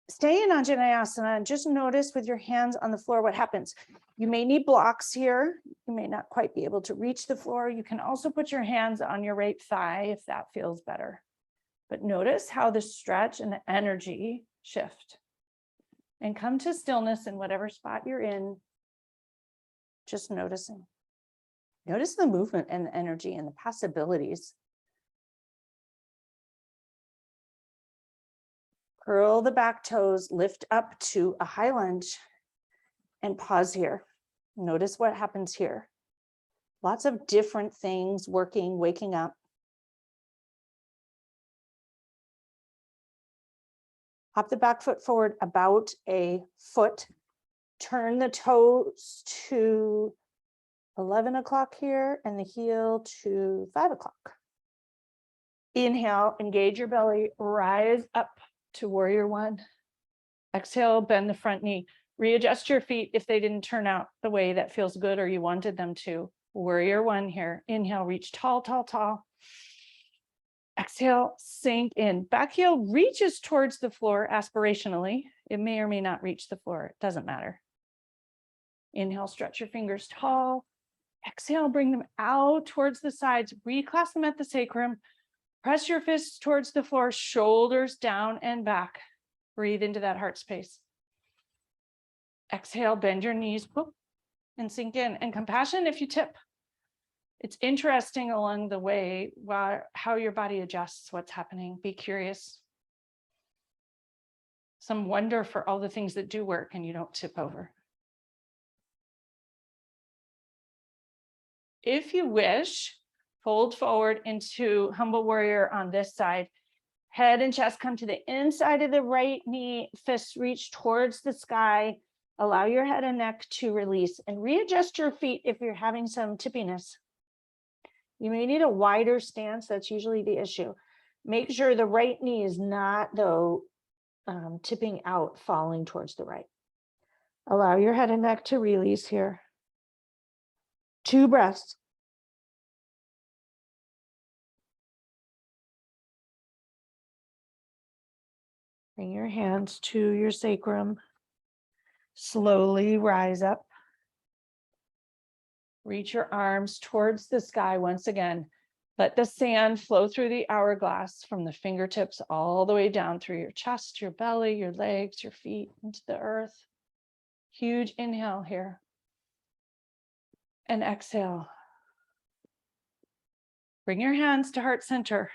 Stay in Anjaneyasana and just notice with your hands on the floor what happens. You may need blocks here. You may not quite be able to reach the floor. You can also put your hands on your right thigh if that feels better. But notice how the stretch and the energy shift. And come to stillness in whatever spot you're in, just noticing. Notice the movement and the energy and the possibilities. Curl the back toes, lift up to a high lunge, and pause here. Notice what happens here. Lots of different things working, waking up. Hop the back foot forward about a foot. Turn the toes to 11 o'clock here and the heel to 5 o'clock. Inhale, engage your belly, rise up to warrior one. Exhale, bend the front knee. Readjust your feet if they didn't turn out the way that feels good or you wanted them to. Warrior one here. Inhale, reach tall, tall, tall. Exhale, sink in. Back heel reaches towards the floor aspirationally. It may or may not reach the floor. It doesn't matter. Inhale, stretch your fingers tall. Exhale, bring them out towards the sides. Reclasp them at the sacrum. Press your fists towards the floor, shoulders down and back. Breathe into that heart space. Exhale, bend your knees, whoop, and sink in. And compassion if you tip. It's interesting along the way how your body adjusts, what's happening. Be curious. Some wonder for all the things that do work and you don't tip over. If you wish, fold forward into humble warrior on this side. Head and chest come to the inside of the right knee. Fists reach towards the sky. Allow your head and neck to release and readjust your feet if you're having some tippiness. You may need a wider stance. That's usually the issue. Make sure the right knee is not, though, tipping out, falling towards the right. Allow your head and neck to release here. 2 breaths. Bring your hands to your sacrum. Slowly rise up. Reach your arms towards the sky once again. Let the sand flow through the hourglass from the fingertips all the way down through your chest, your belly, your legs, your feet, into the earth. Huge inhale here. And exhale. Bring your hands to heart center.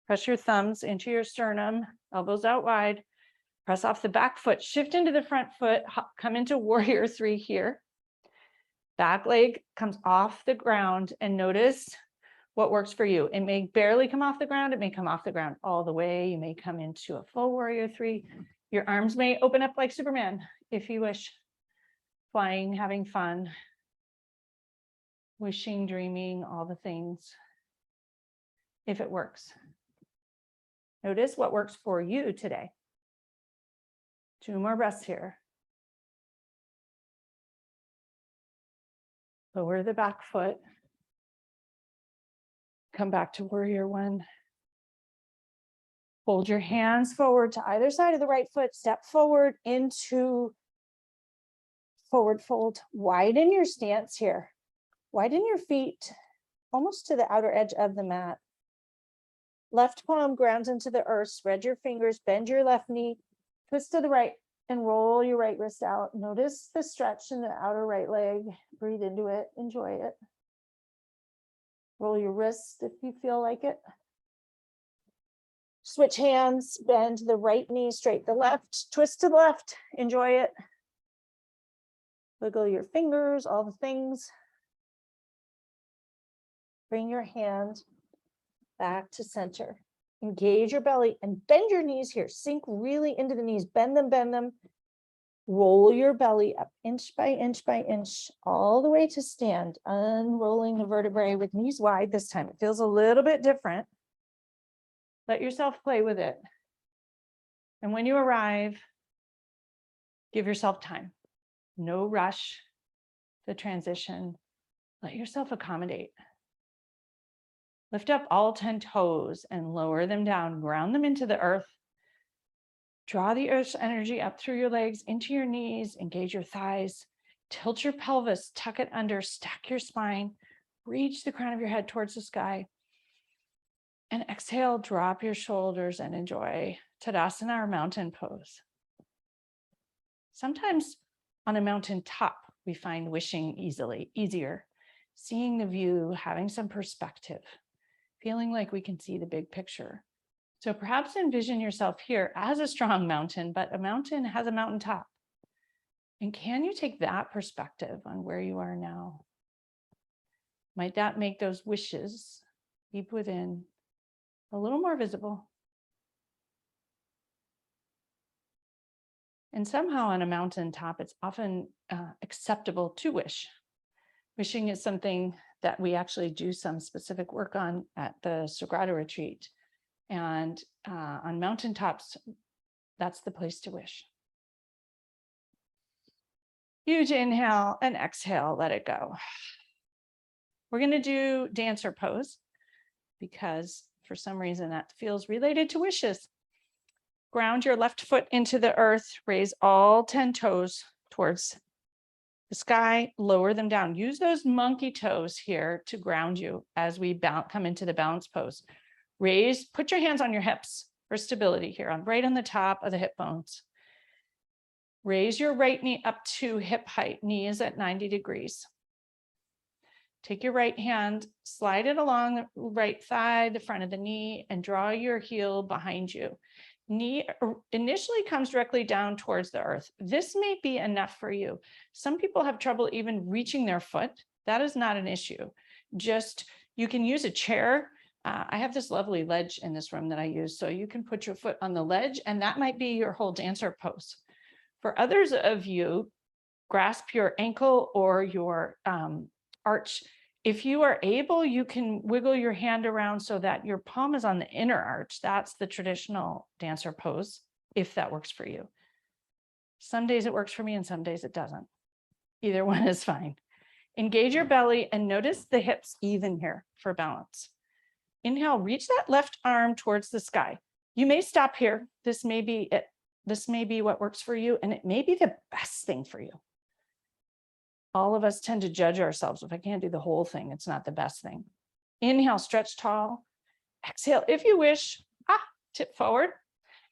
Press your thumbs into your sternum, elbows out wide. Press off the back foot, shift into the front foot, come into warrior 3 here. Back leg comes off the ground and notice what works for you. It may barely come off the ground. It may come off the ground all the way. You may come into a full warrior 3. Your arms may open up like Superman if you wish. Flying, having fun, wishing, dreaming, all the things, if it works. Notice what works for you today. 2 more breaths here. Lower the back foot. Come back to warrior 1. Hold your hands forward to either side of the right foot. Step forward into forward fold. Widen your stance here. Widen your feet almost to the outer edge of the mat. Left palm grounds into the earth. Spread your fingers. Bend your left knee. Twist to the right and roll your right wrist out. Notice the stretch in the outer right leg. Breathe into it. Enjoy it. Roll your wrist if you feel like it. Switch hands. Bend the right knee straight to the left. Twist to the left. Enjoy it. Wiggle your fingers, all the things. Bring your hand back to center. Engage your belly and bend your knees here. Sink really into the knees. Bend them, bend them. Roll your belly up inch by inch, all the way to stand. Unrolling the vertebrae with knees wide this time. It feels a little bit different. Let yourself play with it. And when you arrive, give yourself time. No rush. The transition. Let yourself accommodate. Lift up all 10 toes and lower them down. Ground them into the earth. Draw the earth's energy up through your legs, into your knees. Engage your thighs. Tilt your pelvis. Tuck it under. Stack your spine. Reach the crown of your head towards the sky. And exhale, drop your shoulders and enjoy Tadasana or mountain pose. Sometimes on a mountain top, we find wishing easier, seeing the view, having some perspective, feeling like we can see the big picture. So perhaps envision yourself here as a strong mountain, but a mountain has a mountaintop. And can you take that perspective on where you are now? Might that make those wishes deep within a little more visible? And somehow on a mountaintop, it's often acceptable to wish. Wishing is something that we actually do some specific work on at the Sagrada retreat. And on mountaintops, that's the place to wish. Huge inhale and exhale, let it go. We're going to do dancer pose because for some reason that feels related to wishes. Ground your left foot into the earth, raise all 10 toes towards the sky, lower them down. Use those monkey toes here to ground you as we come into the balance pose. Put your hands on your hips for stability here, right on the top of the hip bones. Raise your right knee up to hip height, knee is at 90 degrees. Take your right hand, slide it along the right thigh, the front of the knee, and draw your heel behind you. Knee initially comes directly down towards the earth. This may be enough for you. Some people have trouble even reaching their foot. That is not an issue. Just, you can use a chair. I have this lovely ledge in this room that I use, so you can put your foot on the ledge, and that might be your whole dancer pose. For others of you, grasp your ankle or your arch. If you are able, you can wiggle your hand around so that your palm is on the inner arch. That's the traditional dancer pose, if that works for you. Some days it works for me and some days it doesn't. Either one is fine. Engage your belly and notice the hips even here for balance. Inhale, reach that left arm towards the sky. You may stop here. This may be it. This may be what works for you, and it may be the best thing for you. All of us tend to judge ourselves. If I can't do the whole thing, it's not the best thing. Inhale, stretch tall. Exhale, if you wish, tip forward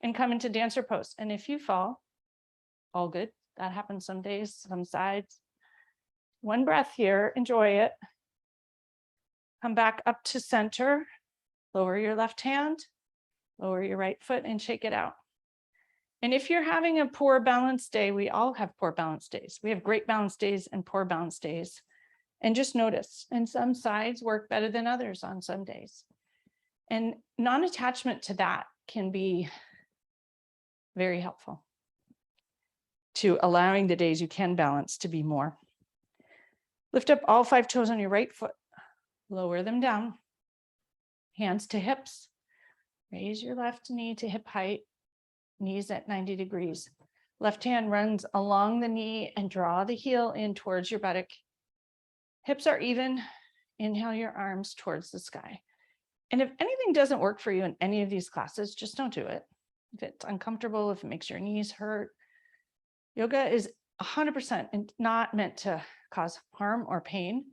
and come into dancer pose. And if you fall, all good. That happens some days, some sides. One breath here, enjoy it. Come back up to center. Lower your left hand, lower your right foot and shake it out. And if you're having a poor balance day, we all have poor balance days. We have great balance days and poor balance days. And just notice, and some sides work better than others on some days. And non-attachment to that can be very helpful to allowing the days you can balance to be more. Lift up all 5 toes on your right foot, lower them down, hands to hips, raise your left knee to hip height. Knees at 90 degrees. Left hand runs along the knee and draw the heel in towards your buttock. Hips are even. Inhale your arms towards the sky. And if anything doesn't work for you in any of these classes, just don't do it. If it's uncomfortable, if it makes your knees hurt, yoga is 100% not meant to cause harm or pain.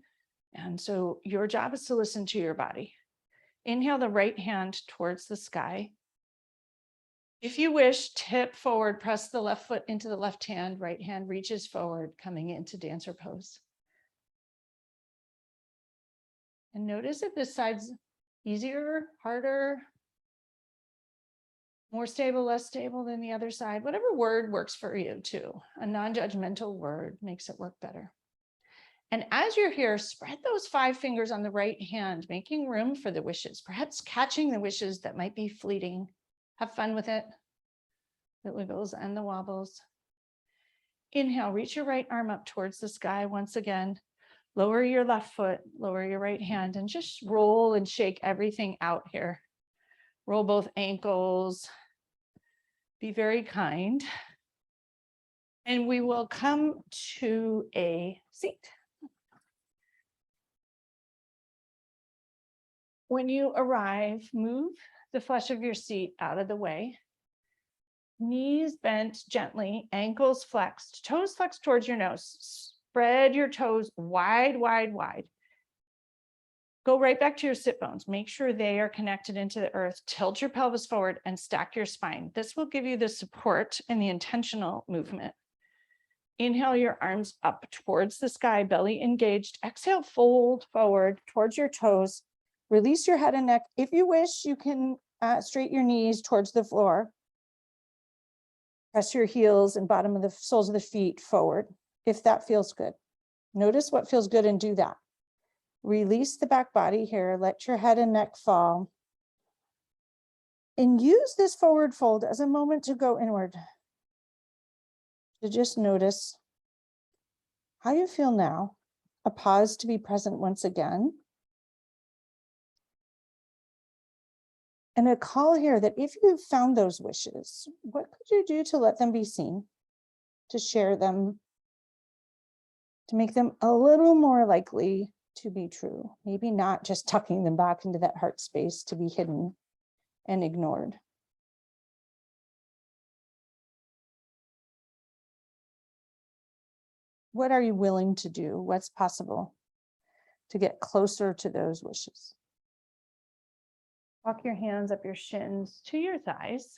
And so your job is to listen to your body. Inhale the right hand towards the sky. If you wish, tip forward, press the left foot into the left hand, right hand reaches forward, coming into dancer pose. And notice if this side's easier, harder, more stable, less stable than the other side. Whatever word works for you too. A non-judgmental word makes it work better. And as you're here, spread those 5 fingers on the right hand, making room for the wishes, perhaps catching the wishes that might be fleeting. Have fun with it. The wiggles and the wobbles. Inhale, reach your right arm up towards the sky once again. Lower your left foot, lower your right hand, and just roll and shake everything out here. Roll both ankles. Be very kind. And we will come to a seat. When you arrive, move the flesh of your seat out of the way. Knees bent gently, ankles flexed, toes flexed towards your nose. Spread your toes wide, wide, wide. Go right back to your sit bones. Make sure they are connected into the earth. Tilt your pelvis forward and stack your spine. This will give you the support and the intentional movement. Inhale your arms up towards the sky, belly engaged. Exhale, fold forward towards your toes. Release your head and neck. If you wish, you can straighten your knees towards the floor. Press your heels and bottom of the soles of the feet forward, if that feels good. Notice what feels good and do that. Release the back body here. Let your head and neck fall. And use this forward fold as a moment to go inward. To just notice how you feel now. A pause to be present once again. And a call here that if you found those wishes, what could you do to let them be seen? To share them, to make them a little more likely to be true. Maybe not just tucking them back into that heart space to be hidden and ignored. What are you willing to do? What's possible to get closer to those wishes? Walk your hands up your shins to your thighs.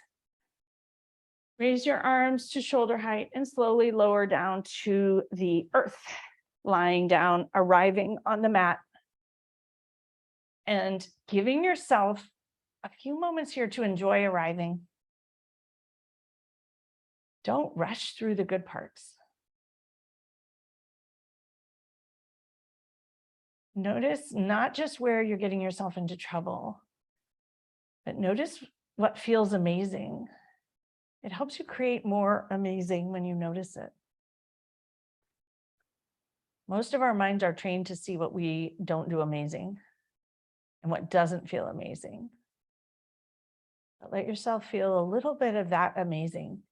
Raise your arms to shoulder height and slowly lower down to the earth, lying down, arriving on the mat, and giving yourself a few moments here to enjoy arriving. Don't rush through the good parts. Notice not just where you're getting yourself into trouble, but notice what feels amazing. It helps you create more amazing when you notice it. Most of our minds are trained to see what we don't do amazing and what doesn't feel amazing. But let yourself feel a little bit of that amazing.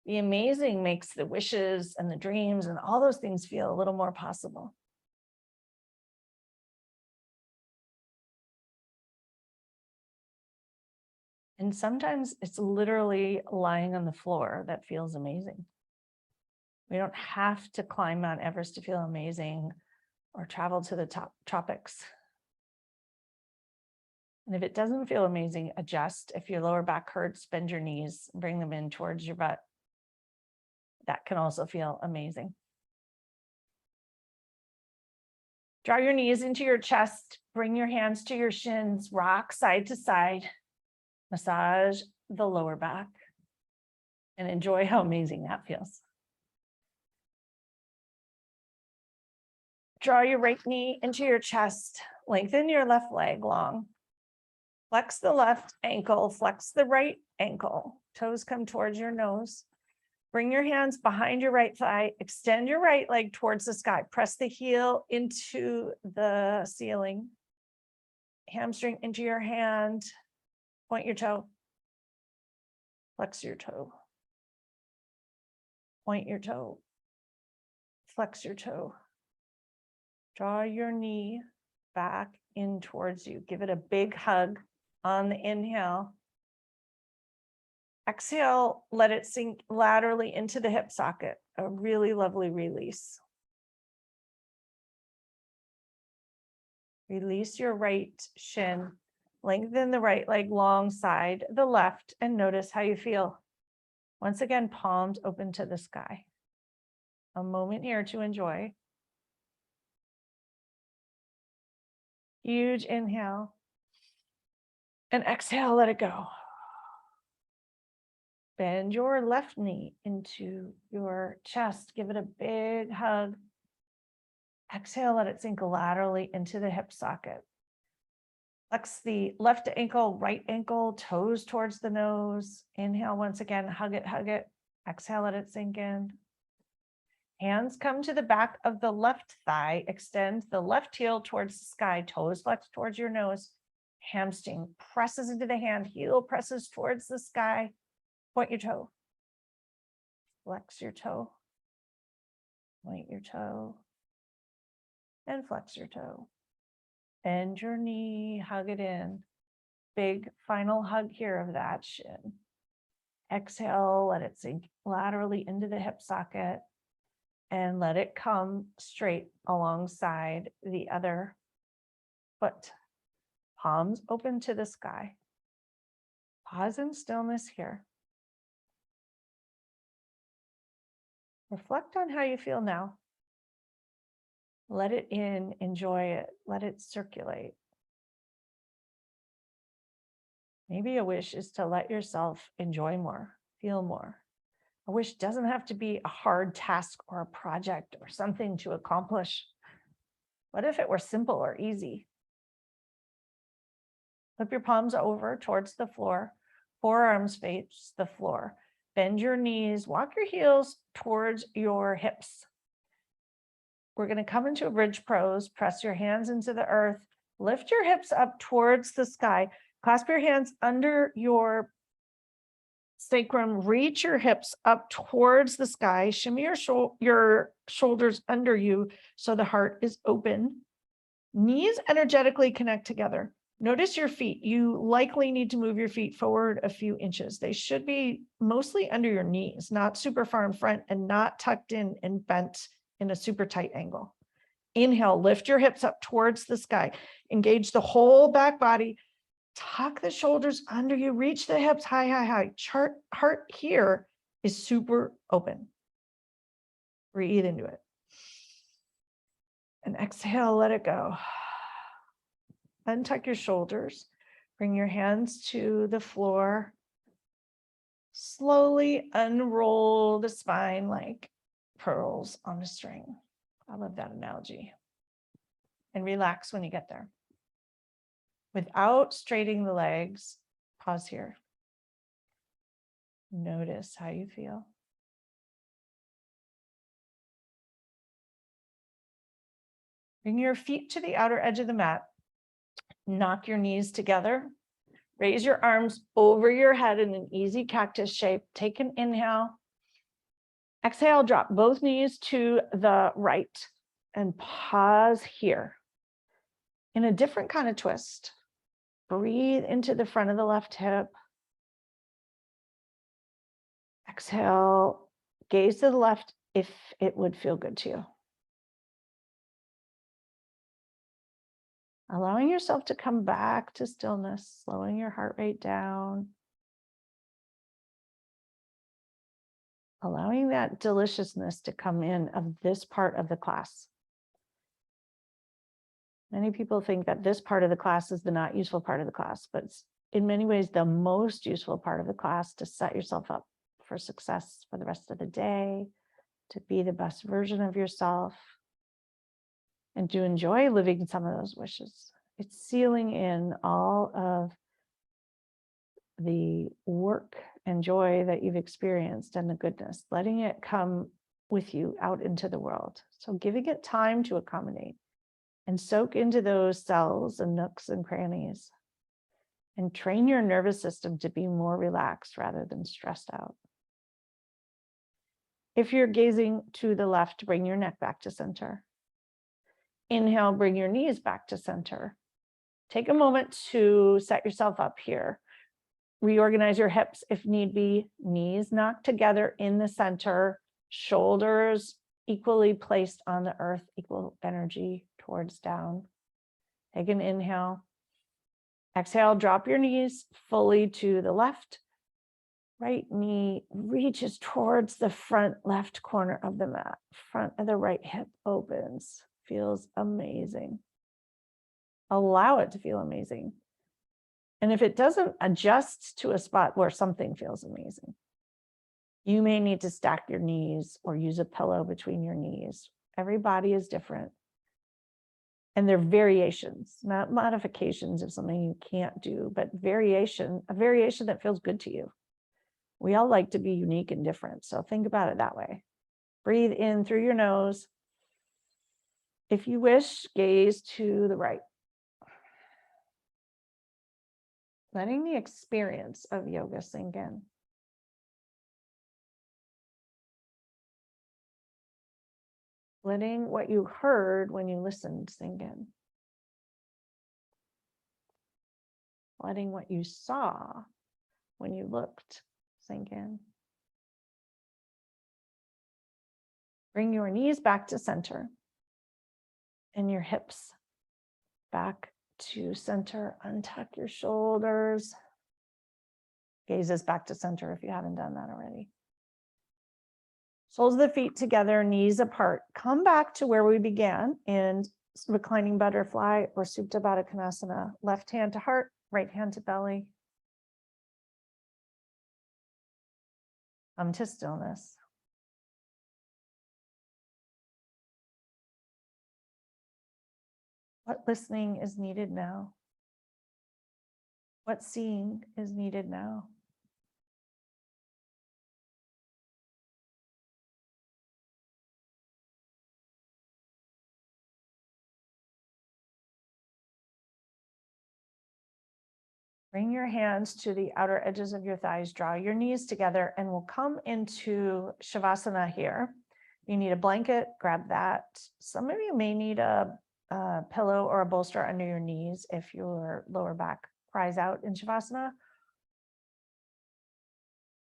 The amazing makes the wishes and the dreams and all those things feel a little more possible. And sometimes it's literally lying on the floor that feels amazing. We don't have to climb Mount Everest to feel amazing or travel to the tropics. And if it doesn't feel amazing, adjust. If your lower back hurts, bend your knees, bring them in towards your butt. That can also feel amazing. Draw your knees into your chest, bring your hands to your shins, rock side to side, massage the lower back, and enjoy how amazing that feels. Draw your right knee into your chest, lengthen your left leg long. Flex the left ankle, flex the right ankle. Toes come towards your nose. Bring your hands behind your right thigh, extend your right leg towards the sky. Press the heel into the ceiling. Hamstring into your hand. Point your toe. Flex your toe. Point your toe. Flex your toe. Draw your knee back in towards you. Give it a big hug on the inhale. Exhale, let it sink laterally into the hip socket. A really lovely release. Release your right shin. Lengthen the right leg long side the left and notice how you feel. Once again, palms open to the sky. A moment here to enjoy. Huge inhale. And exhale, let it go. Bend your left knee into your chest. Give it a big hug. Exhale, let it sink laterally into the hip socket. Flex the left ankle, right ankle, toes towards the nose. Inhale once again, hug it, hug it. Exhale, let it sink in. Hands come to the back of the left thigh. Extend the left heel towards the sky. Toes flex towards your nose. Hamstring presses into the hand. Heel presses towards the sky. Point your toe. Flex your toe. Point your toe. And flex your toe. Bend your knee, hug it in. Big final hug here of that shin. Exhale, let it sink laterally into the hip socket and let it come straight alongside the other foot. Palms open to the sky. Pause in stillness here. Reflect on how you feel now. Let it in, enjoy it, let it circulate. Maybe a wish is to let yourself enjoy more, feel more. A wish doesn't have to be a hard task or a project or something to accomplish. What if it were simple or easy? Flip your palms over towards the floor, forearms face the floor. Bend your knees, walk your heels towards your hips. We're going to come into a bridge pose, press your hands into the earth, lift your hips up towards the sky, clasp your hands under your sacrum, reach your hips up towards the sky, shimmy your shoulders under you so the heart is open. Knees energetically connect together. Notice your feet. You likely need to move your feet forward a few inches. They should be mostly under your knees, not super far in front and not tucked in and bent in a super tight angle. Inhale, lift your hips up towards the sky. Engage the whole back body. Tuck the shoulders under you. Reach the hips high, high, high. Heart here is super open. Breathe into it. And exhale, let it go. Untuck your shoulders. Bring your hands to the floor. Slowly unroll the spine like pearls on a string. I love that analogy. And relax when you get there. Without straightening the legs, pause here. Notice how you feel. Bring your feet to the outer edge of the mat. Knock your knees together. Raise your arms over your head in an easy cactus shape. Take an inhale. Exhale, drop both knees to the right and pause here. In a different kind of twist, breathe into the front of the left hip. Exhale, gaze to the left if it would feel good to you. Allowing yourself to come back to stillness, slowing your heart rate down. Allowing that deliciousness to come in of this part of the class. Many people think that this part of the class is the not useful part of the class, but it's in many ways the most useful part of the class to set yourself up for success for the rest of the day, to be the best version of yourself, and to enjoy living some of those wishes. It's sealing in all of the work and joy that you've experienced and the goodness, letting it come with you out into the world. So giving it time to accommodate and soak into those cells and nooks and crannies and train your nervous system to be more relaxed rather than stressed out. If you're gazing to the left, bring your neck back to center. Inhale, bring your knees back to center. Take a moment to set yourself up here. Reorganize your hips if need be. Knees knocked together in the center. Shoulders equally placed on the earth, equal energy towards down. Take an inhale. Exhale, drop your knees fully to the left. Right knee reaches towards the front left corner of the mat. Front of the right hip opens. Feels amazing. Allow it to feel amazing. And if it doesn't adjust to a spot where something feels amazing, you may need to stack your knees or use a pillow between your knees. Every body is different. And they're variations, not modifications of something you can't do, but a variation that feels good to you. We all like to be unique and different. So think about it that way. Breathe in through your nose. If you wish, gaze to the right. Letting the experience of yoga sink in. Letting what you heard when you listened sink in. Letting what you saw when you looked sink in. Bring your knees back to center and your hips back to center. Untuck your shoulders. Gazes back to center if you haven't done that already. Soles of the feet together, knees apart. Come back to where we began in reclining butterfly or Supta Baddha Konasana. Left hand to heart, right hand to belly. Come to stillness. What listening is needed now? What seeing is needed now? Bring your hands to the outer edges of your thighs, draw your knees together, and we'll come into Shavasana here. You need a blanket, grab that. Some of you may need a pillow or a bolster under your knees if your lower back cries out in Shavasana.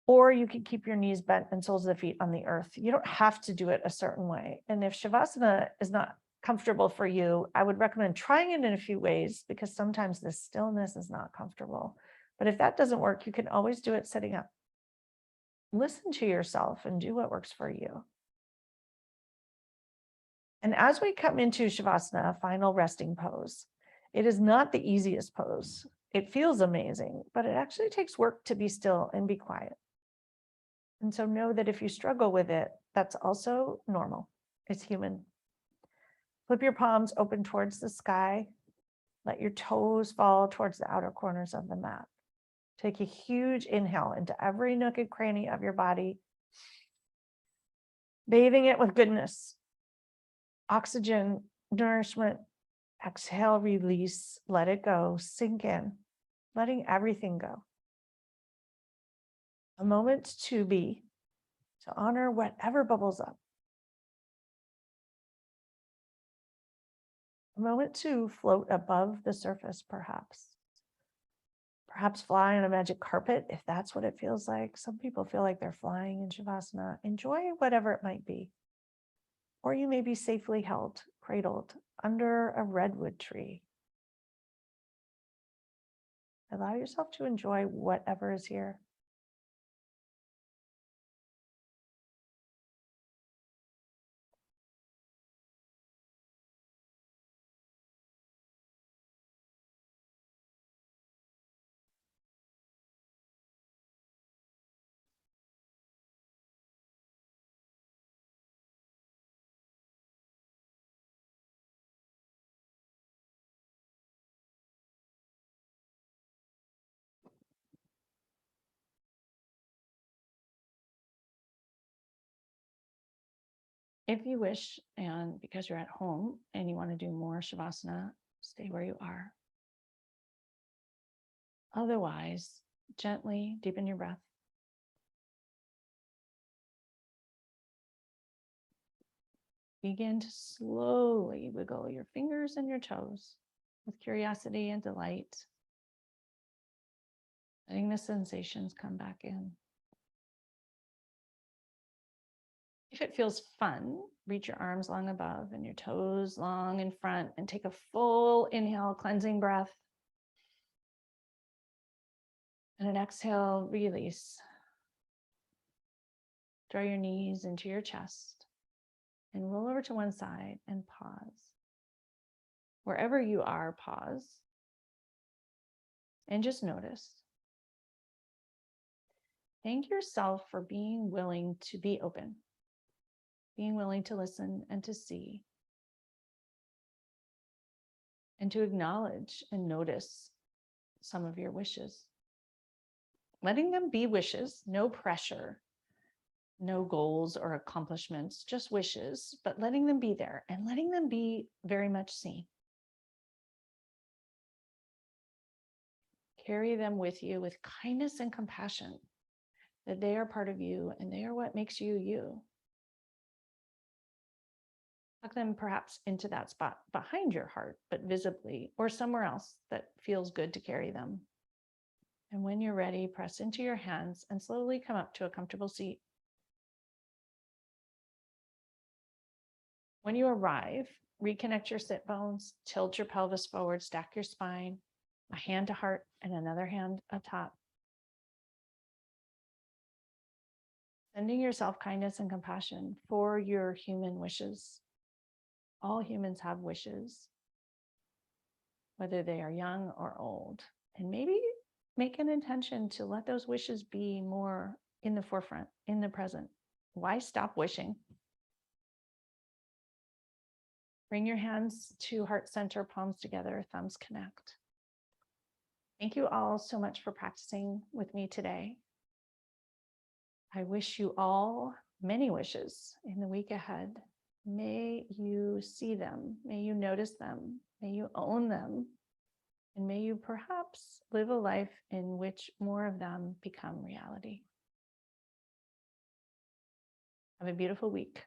Or you can keep your knees bent and soles of the feet on the earth. You don't have to do it a certain way. And if Shavasana is not comfortable for you, I would recommend trying it in a few ways because sometimes the stillness is not comfortable. But if that doesn't work, you can always do it sitting up. Listen to yourself and do what works for you. And as we come into Shavasana, final resting pose, it is not the easiest pose. It feels amazing, but it actually takes work to be still and be quiet. And so know that if you struggle with it, that's also normal. It's human. Flip your palms open towards the sky. Let your toes fall towards the outer corners of the mat. Take a huge inhale into every nook and cranny of your body, bathing it with goodness, oxygen, nourishment. Exhale, release, let it go, sink in, letting everything go. A moment to be, to honor whatever bubbles up. A moment to float above the surface, perhaps. Perhaps fly on a magic carpet, if that's what it feels like. Some people feel like they're flying in Shavasana. Enjoy whatever it might be. Or you may be safely held, cradled under a redwood tree. Allow yourself to enjoy whatever is here. If you wish, and because you're at home and you want to do more Shavasana, stay where you are. Otherwise, gently deepen your breath. Begin to slowly wiggle your fingers and your toes with curiosity and delight, letting the sensations come back in. If it feels fun, reach your arms long above and your toes long in front and take a full inhale, cleansing breath. And an exhale, release. Draw your knees into your chest and roll over to one side and pause. Wherever you are, pause and just notice. Thank yourself for being willing to be open, being willing to listen and to see, and to acknowledge and notice some of your wishes. Letting them be wishes, no pressure, no goals or accomplishments, just wishes, but letting them be there and letting them be very much seen. Carry them with you with kindness and compassion, that they are part of you and they are what makes you you. Tuck them perhaps into that spot behind your heart, but visibly, or somewhere else that feels good to carry them. And when you're ready, press into your hands and slowly come up to a comfortable seat. When you arrive, reconnect your sit bones, tilt your pelvis forward, stack your spine, a hand to heart and another hand atop. Sending yourself kindness and compassion for your human wishes. All humans have wishes, whether they are young or old. And maybe make an intention to let those wishes be more in the forefront, in the present. Why stop wishing? Bring your hands to heart center, palms together, thumbs connect. Thank you all so much for practicing with me today. I wish you all many wishes in the week ahead. May you see them. May you notice them. May you own them. And may you perhaps live a life in which more of them become reality. Have a beautiful week.